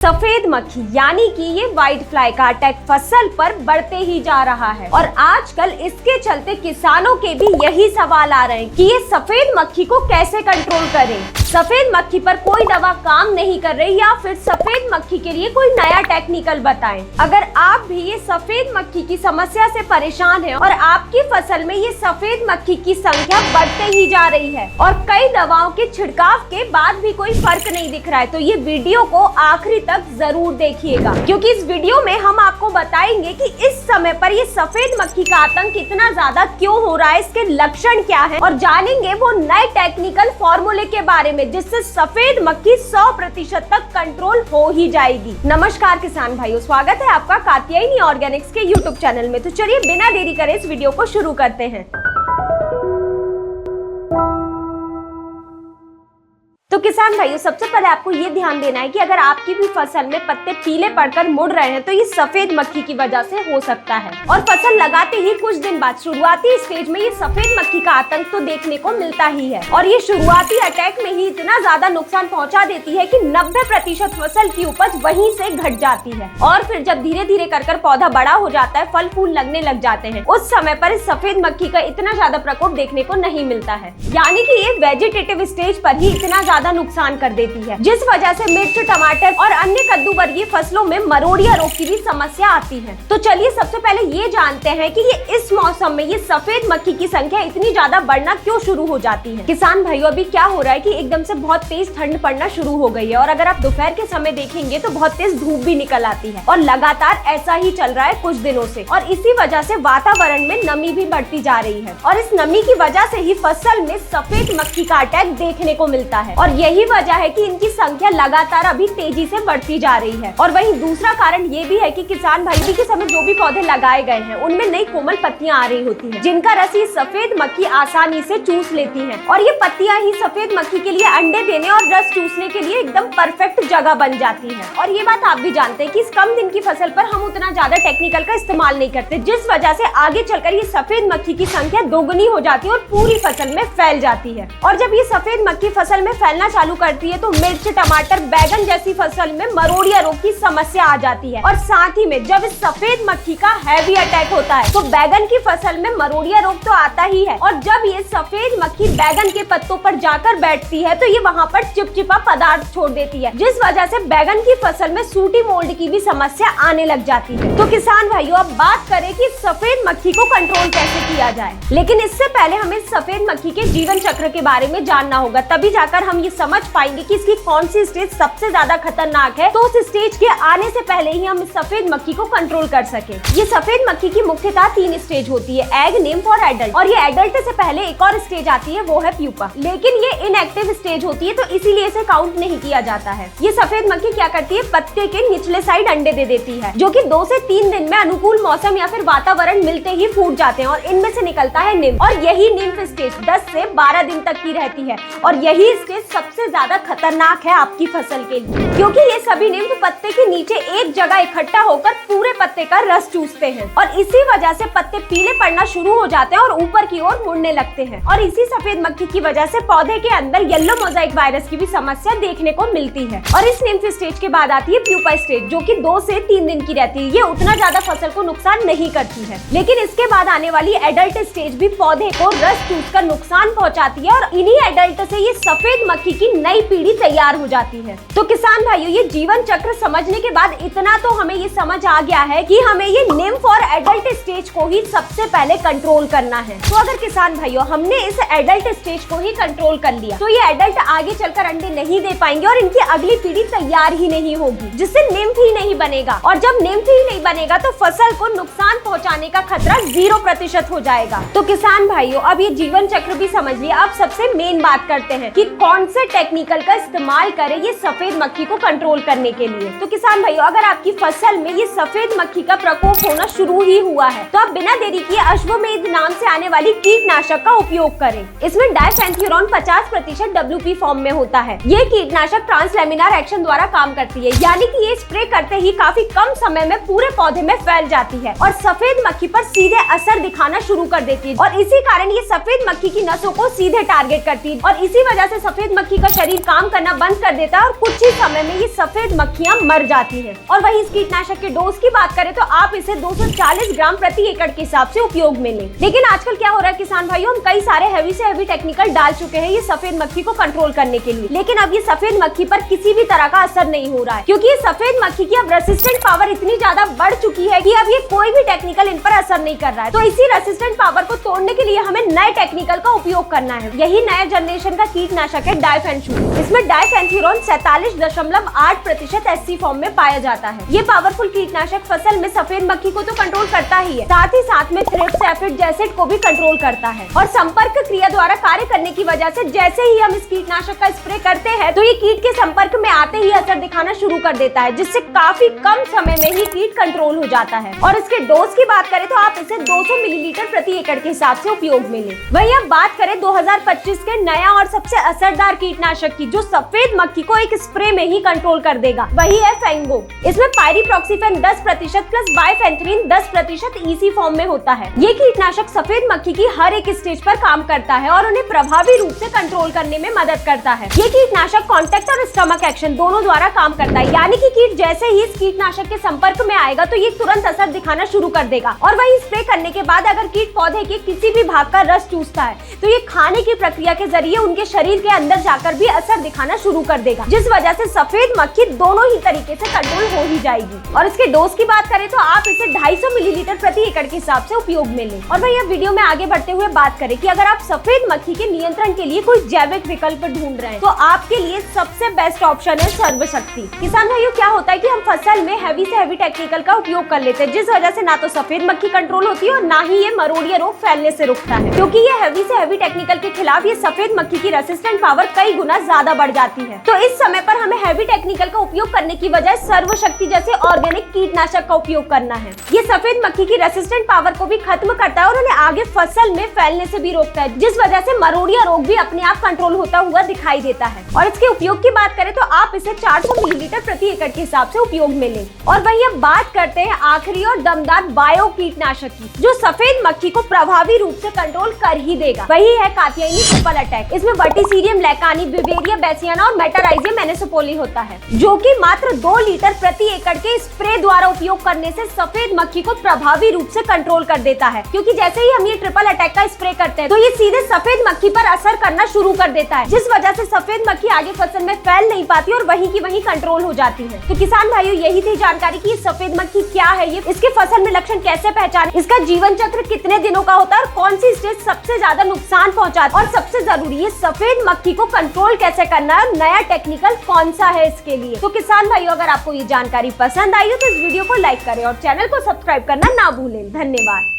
सफेद मक्खी यानी कि ये व्हाइट फ्लाई का अटैक फसल पर बढ़ते ही जा रहा है और आजकल इसके चलते किसानों के भी यही सवाल आ रहे हैं कि ये सफेद मक्खी को कैसे कंट्रोल करें। सफेद मक्खी पर कोई दवा काम नहीं कर रही या फिर सफेद मक्खी के लिए कोई नया टेक्निकल बताएं। अगर आप भी ये सफेद मक्खी की समस्या से परेशान हैं और आपकी फसल में ये सफेद मक्खी की संख्या बढ़ते ही जा रही है और कई दवाओं के छिड़काव के बाद भी कोई फर्क नहीं दिख रहा है, तो ये वीडियो को आखिरी तक जरूर देखिएगा, क्योंकि इस वीडियो में हम आपको बताएंगे कि इस समय पर ये सफेद मक्खी का आतंक इतना ज्यादा क्यों हो रहा है, इसके लक्षण क्या है और जानेंगे वो नए टेक्निकल फॉर्मूले के बारे में जिससे सफेद मक्खी 100% तक कंट्रोल हो ही जाएगी। नमस्कार किसान भाइयों, स्वागत है आपका कात्यायनी ऑर्गेनिक्स के यूट्यूब चैनल में। तो चलिए बिना देरी करे इस वीडियो को शुरू करते हैं। तो किसान भाइयों, सबसे पहले आपको ये ध्यान देना है कि अगर आपकी भी फसल में पत्ते पीले पड़कर मुड़ रहे हैं तो ये सफेद मक्खी की वजह से हो सकता है और फसल लगाते ही कुछ दिन बाद शुरुआती स्टेज में ये सफेद मक्खी का आतंक तो देखने को मिलता ही है और ये शुरुआती अटैक में ही इतना ज्यादा नुकसान पहुंचा देती है कि 90% फसल की उपज वहीं से घट जाती है और फिर जब धीरे धीरे कर पौधा बड़ा हो जाता है, फल फूल लगने लग जाते हैं, उस समय पर इस सफेद मक्खी का इतना ज्यादा प्रकोप देखने को नहीं मिलता है। यानी कि ये वेजिटेटिव स्टेज पर ही इतना ज्यादा नुकसान कर देती है, जिस वजह से मिर्च, टमाटर और अन्य कद्दू वर्गीय फसलों में मरोड़िया रोग की भी समस्या आती है। तो चलिए सबसे पहले ये जानते हैं कि ये इस मौसम में ये सफेद मक्खी की संख्या इतनी ज्यादा बढ़ना क्यों शुरू हो जाती है। किसान भाइयों, अभी क्या हो रहा है कि एकदम से बहुत तेज ठंड पड़ना शुरू हो गई है और अगर आप दोपहर के समय देखेंगे तो बहुत तेज धूप भी निकल आती है और लगातार ऐसा ही चल रहा है कुछ दिनों से और इसी वजह से वातावरण में नमी भी बढ़ती जा रही है और इस नमी की वजह से ही फसल में सफेद मक्खी का अटैक देखने को मिलता है और यही वजह है कि इनकी संख्या लगातार अभी तेजी से बढ़ती जा रही है। और वहीं दूसरा कारण ये भी है कि किसान भाई के समय जो भी पौधे लगाए गए हैं उनमें नई कोमल पत्तियां आ रही होती हैं, जिनका रस ये सफेद मक्खी आसानी से चूस लेती है और ये पत्तियां ही सफेद मक्खी के लिए अंडे देने और रस चूसने के लिए एकदम परफेक्ट जगह बन जाती है। और ये बात आप भी जानते हैं कि इस कम दिन की फसल पर हम उतना ज्यादा टेक्निकल का इस्तेमाल नहीं करते, जिस वजह से आगे चलकर ये सफेद मक्खी की संख्या दोगुनी हो जाती है और पूरी फसल में फैल जाती है। और जब ये सफेद मक्खी फसल में फैलना चालू करती है तो मिर्च, टमाटर, बैगन जैसी फसल में मरोड़िया रोग की समस्या आ जाती है और साथ ही में जब इस सफेद मक्खी का हैवी अटैक होता है तो बैगन की फसल में मरोड़िया रोग तो आता ही है और जब ये सफेद मक्खी बैगन के पत्तों पर जाकर बैठती है तो ये वहाँ पर चिपचिपा पदार्थ छोड़ देती है, जिस वजह से बैगन की फसल में सूटी मोल्ड की भी समस्या आने लग जाती है। तो किसान भाइयों, अब बात करें कि सफेद मक्खी को कंट्रोल कैसे किया जाए, लेकिन इससे पहले हमें सफेद मक्खी के जीवन चक्र के बारे में जानना होगा, तभी जाकर हम ये समझ पाएंगे कि इसकी कौन सी स्टेज सबसे ज्यादा खतरनाक है, तो उस स्टेज के आने से पहले ही हम इस सफेद मक्खी को कंट्रोल कर सके। ये सफेद मक्खी की मुख्यतः 3 स्टेज होती है, एग, निम्फ और एडल्ट। और ये एडल्ट से पहले एक और स्टेज आती है, वो है प्यूपा, लेकिन ये इनएक्टिव स्टेज होती है तो इसीलिए इसे काउंट नहीं किया जाता है। ये सफेद मक्खी क्या करती है, पत्ते के निचले साइड अंडे दे देती है, जो कि 2 से 3 दिन में अनुकूल मौसम या फिर वातावरण मिलते ही फूट जाते हैं और इनमें से निकलता है निम्फ। और यही निम्फ स्टेज 10 से 12 दिन तक की रहती है और यही स्टेज सबसे ज्यादा खतरनाक है आपकी फसल के लिए, क्योंकि ये सभी निम्फ पत्ते के नीचे एक जगह इकट्ठा होकर पूरे पत्ते का रस चूसते हैं और इसी वजह से पत्ते पीले पड़ना शुरू हो जाते हैं और ऊपर की ओर मुड़ने लगते हैं और इसी सफेद मक्खी की वजह से पौधे के अंदर येलो मोजाइक वायरस की भी समस्या देखने को मिलती है। और इस निम्फ स्टेज के बाद आती है प्यूपा स्टेज, जो कि 2 से 3 दिन की रहती है। ये उतना ज्यादा फसल को नुकसान नहीं करती है, लेकिन इसके बाद आने वाली एडल्ट स्टेज भी पौधे को रस चूसकर नुकसान पहुँचाती है और इन्हीं एडल्ट से ये सफेद मक्खी की नई पीढ़ी तैयार हो जाती है। तो किसान भाइयों, ये जीवन चक्र समझने के बाद इतना तो हमें ये समझ आ गया है कि हमें ये निम्फ और एडल्ट स्टेज को ही सबसे पहले कंट्रोल करना है। तो अगर किसान भाइयों हमने इस एडल्ट स्टेज को ही कंट्रोल कर लिया तो ये एडल्ट आगे चलकर अंडे नहीं दे पाएंगे और इनकी अगली पीढ़ी तैयार ही नहीं होगी, जिससे निम्फ ही नहीं बनेगा और जब निम्फ ही नहीं बनेगा तो फसल को नुकसान पहुँचाने का खतरा 0% हो जाएगा। तो किसान भाइयों, अब ये जीवन चक्र भी समझ लिया, अब सबसे मेन बात करते हैं कि कौन से टेक्निकल का इस्तेमाल करें ये सफेद मक्खी को कंट्रोल करने के लिए। तो किसान भाइयों, अगर आपकी फसल में ये सफेद मक्खी का प्रकोप होना शुरू ही हुआ है तो आप बिना देरी किए अश्वमेध नाम से आने वाली कीटनाशक का उपयोग करें। इसमें डाइफेंथ्यूरॉन 50% WP फॉर्म में होता है। ये कीटनाशक ट्रांसलेमिनार एक्शन द्वारा काम करती है, यानी कि ये स्प्रे करते ही काफी कम समय में पूरे पौधे में फैल जाती है और सफेद मक्खी पर सीधे असर दिखाना शुरू कर देती है और इसी कारण ये सफेद मक्खी की नसों को सीधे टारगेट करती है और इसी वजह से सफेद मक्खी मक्खी का शरीर काम करना बंद कर देता है और कुछ ही समय में ये सफेद मक्खियां मर जाती हैं। और वहीं इस कीटनाशक के डोज की बात करें तो आप इसे 240 ग्राम प्रति एकड़ के हिसाब से उपयोग में लें। लेकिन आजकल क्या हो रहा है किसान भाइयों, हम कई सारे हैवी से हैवी टेक्निकल डाल चुके हैं ये सफेद मक्खी को कंट्रोल करने के लिए, लेकिन अब ये सफेद मक्खी पर किसी भी तरह का असर नहीं हो रहा है, क्योंकि ये सफेद मक्खी की अब रेसिस्टेंट पावर इतनी ज्यादा बढ़ चुकी है कि अब ये कोई भी टेक्निकल इन पर असर नहीं कर रहा है। तो इसी रेसिस्टेंट पावर को तोड़ने के लिए हमें नए टेक्निकल का उपयोग करना है। यही नया जनरेशन का कीटनाशक है डाइफेनशूल। इसमें डाइफेंथ्यूरॉन 47.8% SC फॉर्म में पाया जाता है। ये पावरफुल कीटनाशक फसल में सफेद मक्खी को तो कंट्रोल करता ही है, साथ ही साथ में थ्रिप्स, एफिड जैसे को भी कंट्रोल करता है। और संपर्क क्रिया द्वारा कार्य करने की वजह से जैसे ही हम इस कीटनाशक का स्प्रे करते हैं तो ये कीट के संपर्क में आते ही असर दिखाना शुरू कर देता है, जिससे काफी कम समय में ही कीट कंट्रोल हो जाता है। और इसके डोज की बात करें तो आप इसे 200 मिलीलीटर प्रति एकड़ के हिसाब से उपयोग में लें। वहीं अब बात करें 2025 के नया और सबसे असरदार कीटनाशक की, जो सफेद मक्खी को एक स्प्रे में ही कंट्रोल कर देगा, वही है फेंगो। इसमें पायरिप्रॉक्सीफेन 10% प्लस बाइफेंथ्रीन 10% EC फॉर्म में होता है। ये कीटनाशक सफेद मक्खी की हर एक स्टेज पर काम करता है और उन्हें प्रभावी रूप से कंट्रोल करने में मदद करता है। ये कीटनाशक कॉन्टेक्ट और स्टमक एक्शन दोनों द्वारा काम करता है, यानी कि कीट जैसे ही इस कीटनाशक के संपर्क में आएगा तो ये तुरंत असर दिखाना शुरू कर देगा। और वही स्प्रे करने के बाद अगर कीट पौधे के किसी भी भाग का रस चूसता है तो ये खाने की प्रक्रिया के जरिए उनके शरीर के अंदर जाकर भी असर दिखाना शुरू कर देगा, जिस वजह से सफेद मक्खी दोनों ही तरीके से कंट्रोल हो ही जाएगी। और इसके डोज की बात करें तो आप इसे 250 मिलीलीटर प्रति एकड़ के हिसाब से उपयोग में लें। और भैया वीडियो में आगे बढ़ते हुए बात करें कि अगर आप सफेद मक्खी के नियंत्रण के लिए कोई जैविक विकल्प ढूंढ रहे हैं तो आपके लिए सबसे बेस्ट ऑप्शन है सर्वशक्ति। किसान भाइयों, क्या होता है कि हम फसल में हैवी से हैवी टेक्निकल का उपयोग कर लेते हैं, जिस वजह से ना तो सफेद मक्खी कंट्रोल होती है और ना ही ये मरोड़िया रोग फैलने से रुकता है, क्योंकि ये हैवी से हैवी टेक्निकल के खिलाफ ये सफेद मक्खी की रेसिस्टेंट पावर कई गुना ज्यादा बढ़ जाती है। तो इस समय पर हमें हैवी टेक्निकल का उपयोग करने की बजाय सर्वशक्ति जैसे ऑर्गेनिक कीटनाशक का उपयोग करना है। ये सफेद मक्खी की रेसिस्टेंट पावर को भी खत्म करता है और उन्हें आगे फसल में फैलने से भी रोकता है, जिस वजह से मरोड़िया रोग भी अपने आप कंट्रोल होता हुआ दिखाई देता है। और इसके उपयोग की बात करें तो आप इसे 400 मिलीलीटर प्रति एकड़ के हिसाब से उपयोग में लें। और वहीं अब बात करते हैं आखिरी और दमदार बायो कीटनाशक की, जो सफेद मक्खी को प्रभावी रूप से कंट्रोल कर ही देगा, वही है कात्यायनी ट्रिपल अटैक। इसमें वर्टिसीरियम लैकानी, बिवेरिया बैसियाना और मेटाराइजियम एनिसोपोली होता है, जो कि मात्र 2 लीटर प्रति एकड़ के स्प्रे द्वारा उपयोग करने से सफेद मक्खी को प्रभावी रूप से कंट्रोल कर देता है। क्योंकि जैसे ही हम ये ट्रिपल अटैक का स्प्रे करते हैं तो ये सीधे सफेद मक्खी पर असर करना शुरू कर देता है, जिस वजह से सफेद मक्खी आगे फसल में फैल नहीं पाती और वहीं की वहीं कंट्रोल हो जाती है। तो किसान भाइयों, यही थी जानकारी कि सफेद मक्खी क्या है, ये इसके फसल में लक्षण कैसे पहचाने, इसका जीवन चक्र कितने दिनों का होता है और कौन सी स्टेज सबसे ज्यादा नुकसान पहुंचाती है, और सबसे जरूरी ये सफेद मक्खी को कंट्रोल कैसे करना है, नया टेक्निकल कौन सा है इसके लिए। तो किसान भाइयों, अगर आपको ये जानकारी पसंद आई हो तो इस वीडियो को लाइक करें और चैनल को सब्सक्राइब करना ना भूलें। धन्यवाद।